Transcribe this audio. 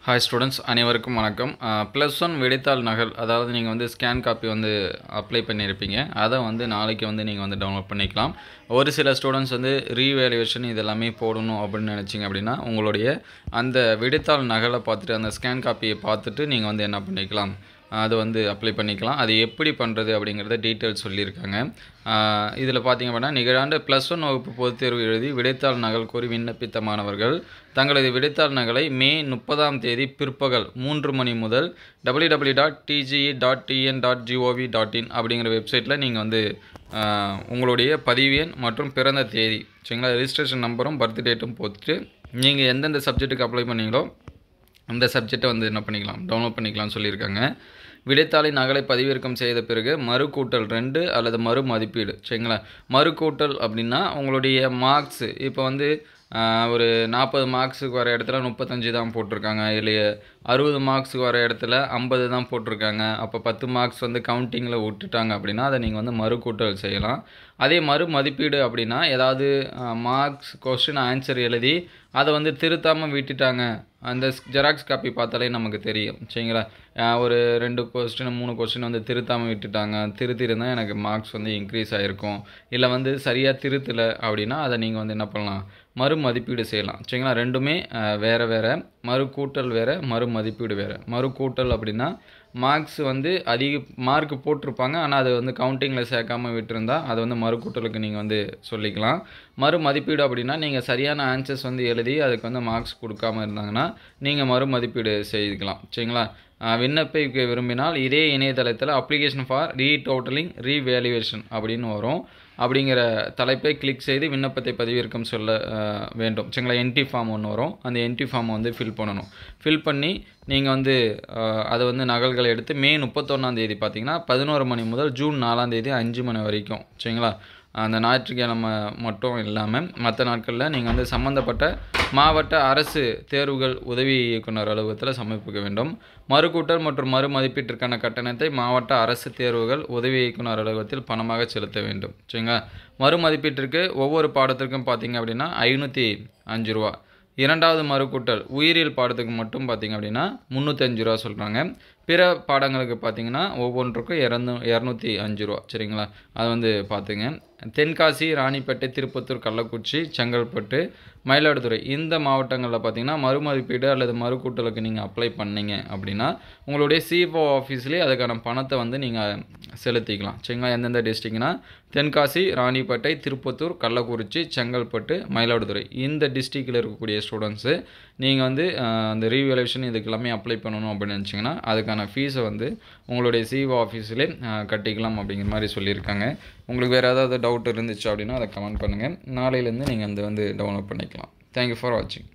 Hi students அனைவருக்கும் வணக்கம். +1 விடைத்தாள் நகல், அதாவது நீங்கள் வந்து ஸ்கேன் காப்பி வந்து அப்ளை பண்ணியிருப்பீங்க. அதை வந்து நாளைக்கு வந்து நீங்கள் வந்து டவுன்லோட் பண்ணிக்கலாம். ஒரு சில ஸ்டூடெண்ட்ஸ் வந்து ரீவேல்யூவேஷன் இதெல்லாமே போடணும் அப்படின்னு நினச்சிங்க அப்படின்னா, உங்களுடைய அந்த விடைத்தாள் நகலை பார்த்துட்டு அந்த ஸ்கேன் காப்பியை பார்த்துட்டு நீங்கள் வந்து என்ன பண்ணிக்கலாம், அது வந்து அப்ளை பண்ணிக்கலாம். அது எப்படி பண்ணுறது அப்படிங்கிறத டீட்டெயில்ஸ் சொல்லியிருக்காங்க. இதில் பார்த்திங்க அப்படின்னா, நிகழாண்டு +1 வகுப்பு பொதுத் தேர்வு எழுதி விடைத்தாள் நகல் கோரி விண்ணப்பித்த மாணவர்கள் தங்களது விடைத்தாள் நகலை மே 30ஆம் தேதி பிற்பகல் 3 மணி முதல் www.tge.tn.gov.in அப்படிங்கிற வெப்சைட்டில் நீங்கள் வந்து உங்களுடைய பதிவு எண் மற்றும் பிறந்த தேதி சரிங்களா, ரெஜிஸ்ட்ரேஷன் நம்பரும் பர்த் டேட்டும் போட்டுட்டு நீங்கள் எந்தெந்த சப்ஜெக்ட்டுக்கு அப்ளை பண்ணீங்களோ அந்த சப்ஜெக்டை வந்து என்ன பண்ணிக்கலாம், டவுன்லோட் பண்ணிக்கலாம்னு சொல்லியிருக்காங்க. விடைத்தாளின் நகலை பதிவிறக்கம் செய்த பிறகு மறுகூட்டல் 2 அல்லது மறு மதிப்பீடு சரிங்களா. மறுகூட்டல் அப்படின்னா உங்களுடைய மார்க்ஸு இப்போ வந்து ஒரு 40 மார்க்ஸுக்கு வர இடத்துல 35 தான் போட்டிருக்காங்க, இல்லையே 60 மார்க்ஸுக்கு வர இடத்துல 50 தான் போட்டிருக்காங்க. அப்போ 10 மார்க்ஸ் வந்து கவுண்டிங்கில் விட்டுட்டாங்க அப்படின்னா அதை நீங்கள் வந்து மறுகூட்டல் செய்யலாம். அதே மறு மதிப்பீடு அப்படின்னா ஏதாவது மார்க்ஸ் கொஸ்டின் ஆன்சர் எழுதி அதை வந்து திருத்தாமல் விட்டுட்டாங்க, அந்த ஜெராக்ஸ் காப்பி பார்த்தாலே நமக்கு தெரியும் சரிங்களா. ஒரு 2 கொஸ்டின் 3 கொஸ்டின் வந்து திருத்தாமல் விட்டுட்டாங்க, திருத்திருந்தால் எனக்கு மார்க்ஸ் வந்து இன்க்ரீஸ் ஆகிருக்கும். இல்லை வந்து சரியாக திருத்தலை அப்படின்னா அதை நீங்கள் வந்து என்ன பண்ணலாம், மறு மதிப்பீடு செய்யலாம் சரிங்களா. ரெண்டுமே வேறு வேறு, மறு கூட்டல் வேறு, மறு மதிப்பீடு வேறு. மறு கூட்டல் அப்படின்னா மார்க்ஸ் வந்து அதிக மார்க் போட்டிருப்பாங்க, ஆனால் அது வந்து கவுண்டிங்கில் சேர்க்காமல் விட்டுருந்தால் அதை வந்து மறு கூட்டலுக்கு நீங்கள் வந்து சொல்லிக்கலாம். மறு மதிப்பீடு அப்படின்னா நீங்கள் சரியான ஆன்சர்ஸ் வந்து எழுதி அதுக்கு வந்து மார்க்ஸ் கொடுக்காமல் இருந்தாங்கன்னா நீங்கள் மறு மதிப்பீடு செய்துக்கலாம் சரிங்களா. விண்ணப்பிக்க விரும்பினால் இதே இணையதளத்தில் அப்ளிகேஷன் ஃபார் ரீடோட்டலிங் ரீவேல்யூவேஷன் அப்படின்னு வரும். அப்படிங்கிற தலைப்பை கிளிக் செய்து விண்ணப்பத்தை பதிவிறக்கம் சொல்ல வேண்டும் சரிங்களா. என்ட்ரி ஃபார்ம் ஒன்று வரும், அந்த என்ட்ரி ஃபார்மை வந்து ஃபில் பண்ணணும். ஃபில் பண்ணி நீங்கள் வந்து அதை வந்து நகல்களை எடுத்து மே 31ஆம் தேதி பார்த்தீங்கன்னா 11 மணி முதல் ஜூன் 4ஆம் தேதி 5 மணி வரைக்கும் சரிங்களா. அந்த ஞாயிற்றுக்கிழமை மட்டும் இல்லாமல் மற்ற நாட்களில் நீங்கள் வந்து சம்மந்தப்பட்ட மாவட்ட அரசு தேர்வுகள் உதவி இயக்குனர் அலுவலகத்தில் சமர்ப்பிக்க வேண்டும். மறுகூட்டல் மற்றும் மறு மதிப்பீட்டிற்கான கட்டணத்தை மாவட்ட அரசு தேர்வுகள் உதவி இயக்குனர் அலுவலகத்தில் பணமாக செலுத்த வேண்டும் சரிங்களா. மறு மதிப்பீட்டிற்கு ஒவ்வொரு பாடத்திற்கும் பார்த்தீங்க அப்படின்னா 505 ரூபா. இரண்டாவது மறுகூட்டல் உயிரியல் பாடத்துக்கு மட்டும் பார்த்திங்க அப்படின்னா 305 ரூபா சொல்கிறாங்க. பிற பாடங்களுக்கு பார்த்திங்கன்னா ஒவ்வொன்றுக்கும் 205 ரூபா சரிங்களா. அதை வந்து பார்த்துங்க. தென்காசி, ராணிப்பேட்டை, திருப்பத்தூர், கள்ளக்குறிச்சி, செங்கல்பட்டு, மயிலாடுதுறை இந்த மாவட்டங்களில் பார்த்திங்கன்னா மறுமதிப்பீடு அல்லது மறுகூட்டலுக்கு நீங்கள் அப்ளை பண்ணிங்க அப்படின்னா உங்களுடைய சிஓ ஆஃபீஸ்லேயே அதுக்கான பணத்தை வந்து நீங்கள் செலுத்திக்கலாம் சரிங்களா. எந்தெந்த டிஸ்ட்ரிக்ட்னா தென்காசி, ராணிப்பேட்டை, திருப்பத்தூர், கள்ளக்குறிச்சி, செங்கல்பட்டு, மயிலாடுதுறை இந்த டிஸ்ட்ரிக்டில் இருக்கக்கூடிய ஸ்டூடெண்ட்ஸு நீங்கள் வந்து அந்த ரீவேல்யூவேஷன் இதுக்கு எல்லாமே அப்ளை பண்ணணும் அப்படின்னு நினச்சிங்கன்னா அதுக்கான ஃபீஸை வந்து உங்களுடைய சிஓ ஆஃபீஸிலே கட்டிக்கலாம் அப்படிங்கிற மாதிரி சொல்லியிருக்காங்க. உங்களுக்கு வேறு ஏதாவது டவுட் இருந்துச்சு அப்படின்னா அதை கமெண்ட் பண்ணுங்கள். நாளையிலேருந்து நீங்கள் வந்து டவுன்லோட் பண்ணிக்கலாம். தேங்க்யூ ஃபார் வாட்சிங்.